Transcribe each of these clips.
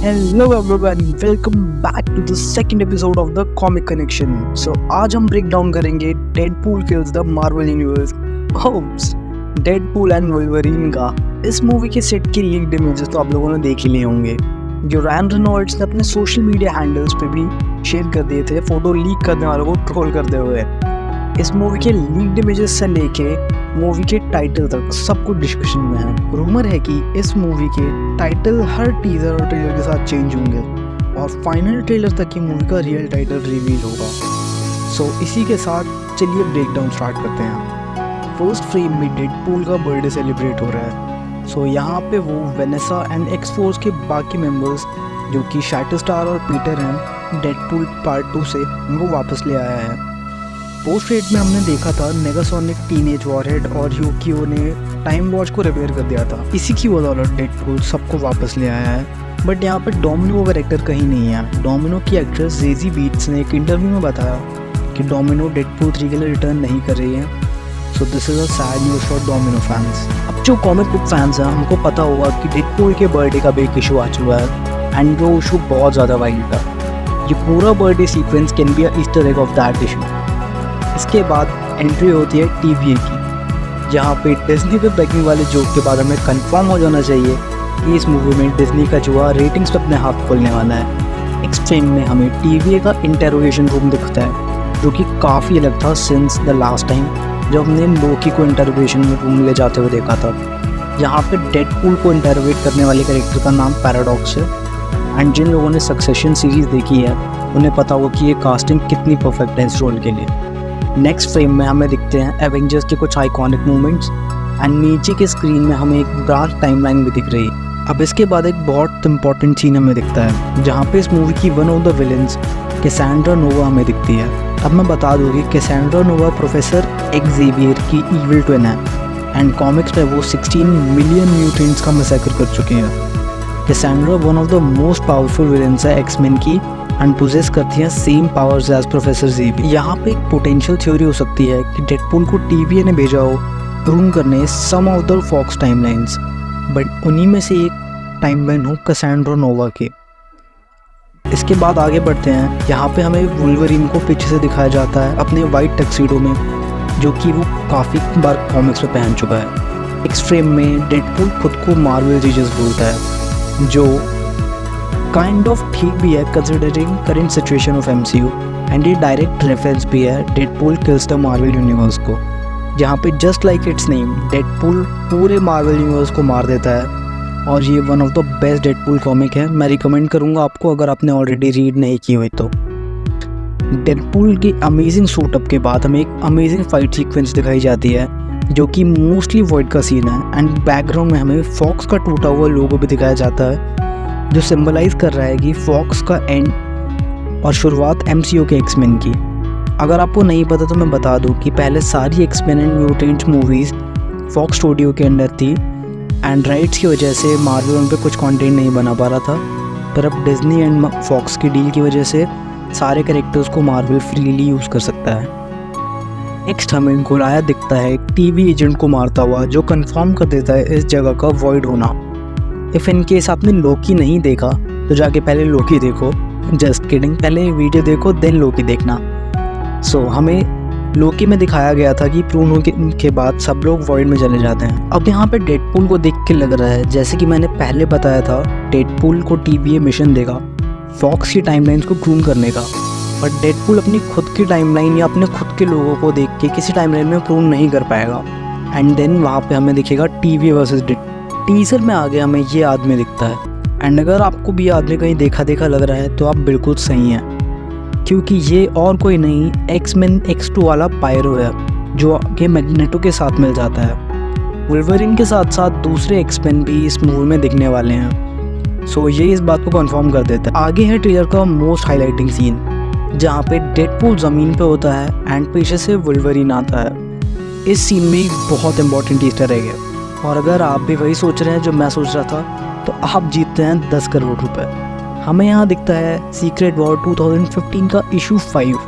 Hello everyone, welcome back to the second episode of the Comic Connection. So आज हम break down करेंगे Deadpool kills the Marvel universe homes Deadpool and Wolverine का। इस movie के set के leaked images तो आप लोगों ने देख ही लिए होंगे, जो रैन रेनॉल्ड्स ने अपने सोशल मीडिया हैंडल्स पे भी शेयर कर दिए थे, फोटो लीक करने वालों को ट्रोल करते हुए। इस मूवी के लीक्ड इमेजेस से लेके मूवी के टाइटल तक सब कुछ डिस्कशन में है। रूमर है कि इस मूवी के टाइटल हर टीजर और ट्रेलर के साथ चेंज होंगे और फाइनल ट्रेलर तक की मूवी का रियल टाइटल रिवील होगा। सो इसी के साथ चलिए ब्रेकडाउन स्टार्ट करते हैं। फर्स्ट फ्रेम में डेडपूल का बर्थडे सेलिब्रेट हो रहा है। सो यहाँ पे वो वेनेसा एंड एक्स-फोर्स के बाकी मेंबर्स जो कि शैटरस्टार और पीटर हैं, डेडपूल पार्ट 2 से उनको वापस ले आया है। पोस्ट क्रेडिट में हमने देखा था नेगासोनिक, टीनेज वॉरहेड और यूकियो ने टाइम वॉच को रिपेयर कर दिया था। इसी की बदौलत डेडपूल सबको वापस ले आया है। बट यहाँ पे डोमिनो का कैरेक्टर कहीं नहीं है। डोमिनो की एक्ट्रेस जेजी बीट्स ने एक इंटरव्यू में बताया कि डोमिनो डेडपूल 3 के लिए रिटर्न नहीं कर रही है। So this is a sad news for domino fans. अब जो कॉमिक बुक फैंस हैं हमको पता होगा कि डेडपूल के बर्थडे का भी एक इशू आ चुका है एंड वो इशू बहुत ज़्यादा वाइल्ड था। ये पूरा birthday sequence can be a Easter egg of that issue. इसके बाद एंट्री होती है TVA की, जहाँ पे डिज्नी पे बैकिंग वाले जोक के बाद हमें कंफर्म हो जाना चाहिए कि इस मूवी में डिज्नी का जुआ रेटिंग्स पे अपने हाथ खोलने वाला है। नेक्स्ट फ्रेम में हमें TVA का इंटरोगेशन रूम दिखता है, जो कि काफ़ी अलग था सिंस द लास्ट टाइम जब हमने लोकी को इंटरोगेशन रूम ले जाते हुए देखा था। यहाँ पे डेडपूल को इंटरोगेट करने वाले कैरेक्टर का नाम पैराडॉक्स है एंड जिन लोगों ने सक्सेशन सीरीज़ देखी है उन्हें पता होगा कि ये कास्टिंग कितनी परफेक्ट है इस रोल के लिए। नेक्स्ट फ्रेम में हमें दिखते हैं एवेंजर्स के कुछ आइकॉनिक मूवमेंट्स एंड नीचे के स्क्रीन में हमें एक ब्रांच टाइमलाइन भी दिख रही है। अब इसके बाद एक बहुत इंपॉर्टेंट सीन हमें दिखता है, जहाँ पे इस मूवी की one of the villains Cassandra Nova हमें दिखती है। अब मैं बता दूँ कि कैसेंड्रा नोवा प्रोफेसर एक्सेवियर की इविल ट्विन है एंड कॉमिक्स में वो 16 मिलियन म्यूटेंट्स का मैसेकर कर चुके हैं। Cassandra one of the most powerful villains है एक्समैन की एंड पोजेस करती हैं same powers as professor Xavier. यहाँ पे एक पोटेंशियल थ्योरी हो सकती है कि डेडपूल को TVA ने भेजा हो प्रूव करने some of the Fox timelines, but उन्हीं में से एक टाइमलाइन हो कैसेंड्रा नोवा के। इसके बाद आगे बढ़ते हैं। यहाँ पे हमें वुल्वरीन को पीछे से दिखाया जाता है अपने वाइट टक्सीडो में, जो कि वो काफ़ी बार कॉमिक्स में पहन चुका है। नेक्स्ट फ्रेम में डेडपूल खुद को मार्वल जीजस बोलता है, जो काइंड ऑफ ठीक भी है considering current situation of MCU and ये डायरेक्ट रेफरेंस भी है Deadpool kills the Marvel universe को, जहाँ पे just like it's name Deadpool पूरे मार्वल यूनिवर्स को मार देता है और ये one of the best Deadpool comic है। मैं रिकमेंड करूँगा आपको अगर आपने ऑलरेडी रीड नहीं की हुई तो। डेडपूल की अमेजिंग सूटअप के बाद हमें एक अमेजिंग फाइट सीक्वेंस दिखाई जाती है, जो कि मोस्टली वॉइड का सीन है एंड बैकग्राउंड में हमें फॉक्स का टूटा हुआ लोगो भी दिखाया जाता है, जो सिंबलाइज कर रहा है कि फॉक्स का एंड और शुरुआत MCU के एक्समैन की। अगर आपको नहीं पता तो मैं बता दूं कि पहले सारी X Men and mutants movies Fox studio के अंडर थी एंड राइट्स की वजह से मार्वल उन पर कुछ कंटेंट नहीं बना पा रहा था, पर अब डिज्नी एंड फॉक्स की डील की वजह से सारे कैरेक्टर्स को मार्वल फ्रीली यूज़ कर सकता है। नेक्स्ट हमें गोलाया दिखता है एक TV एजेंट को मारता हुआ, जो कंफर्म कर देता है इस जगह का वॉइड होना। इफ़ इन केस आपने लोकी नहीं देखा तो जाके पहले लोकी देखो, जस्ट किडिंग, पहले वीडियो देखो देन लोकी देखना। सो हमें लोकी में दिखाया गया था कि प्रून होने के बाद सब लोग वॉइड में चले जाते हैं। अब यहाँ पे डेडपूल को देख के लग रहा है जैसे कि मैंने पहले बताया था डेडपूल को TVA मिशन देगा फॉक्स की टाइमलाइंस को प्रून करने का, बट डेडपूल अपनी खुद की टाइमलाइन या अपने खुद के लोगों को देख के किसी टाइमलाइन में प्रून नहीं कर पाएगा एंड देन वहाँ पे हमें दिखेगा TVA वर्सेस डेडपूल। टीजर में आगे हमें ये आदमी दिखता है एंड अगर आपको भी आदमी कहीं देखा देखा लग रहा है तो आप बिल्कुल सही हैं, क्योंकि ये और कोई नहीं एक्समैन X2 वाला पायरो है, जो कि मैग्नेटो के साथ मिल जाता है। वुल्वरीन के साथ साथ दूसरे एक्समैन भी इस मूवी में दिखने वाले हैं। सो ये इस बात को कंफर्म कर देता है। आगे है ट्रेलर का मोस्ट हाईलाइटिंग सीन, जहाँ पे डेडपूल ज़मीन पे होता है एंड पीछे से वुल्वरीन आता है। इस सीन में एक बहुत इंपॉर्टेंट ईस्टर एग है और अगर आप भी वही सोच रहे हैं जो मैं सोच रहा था तो आप जीतते हैं 10 करोड़ रुपए। हमें यहाँ दिखता है सीक्रेट वॉर 2015 का इशू 5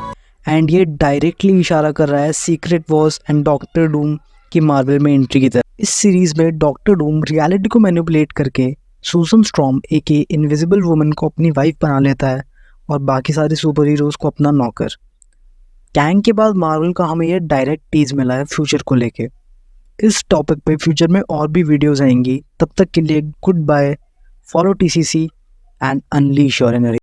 एंड ये डायरेक्टली इशारा कर रहा है secret Wars and doctor Doom की मार्वल में एंट्री की तरफ। इस सीरीज़ में डॉक्टर डूम रियलिटी को मैनिपुलेट करके सूसन स्ट्रॉम एके इनविजिबल वुमन को अपनी वाइफ बना लेता है और बाकी सारे सुपर हीरोज को अपना नौकर। कैंग के बाद मार्वल का हमें ये डायरेक्ट टीज मिला है फ्यूचर को लेके। इस टॉपिक पे फ्यूचर में और भी वीडियोस आएंगी, तब तक के लिए goodbye, follow TCC and unleash your energy.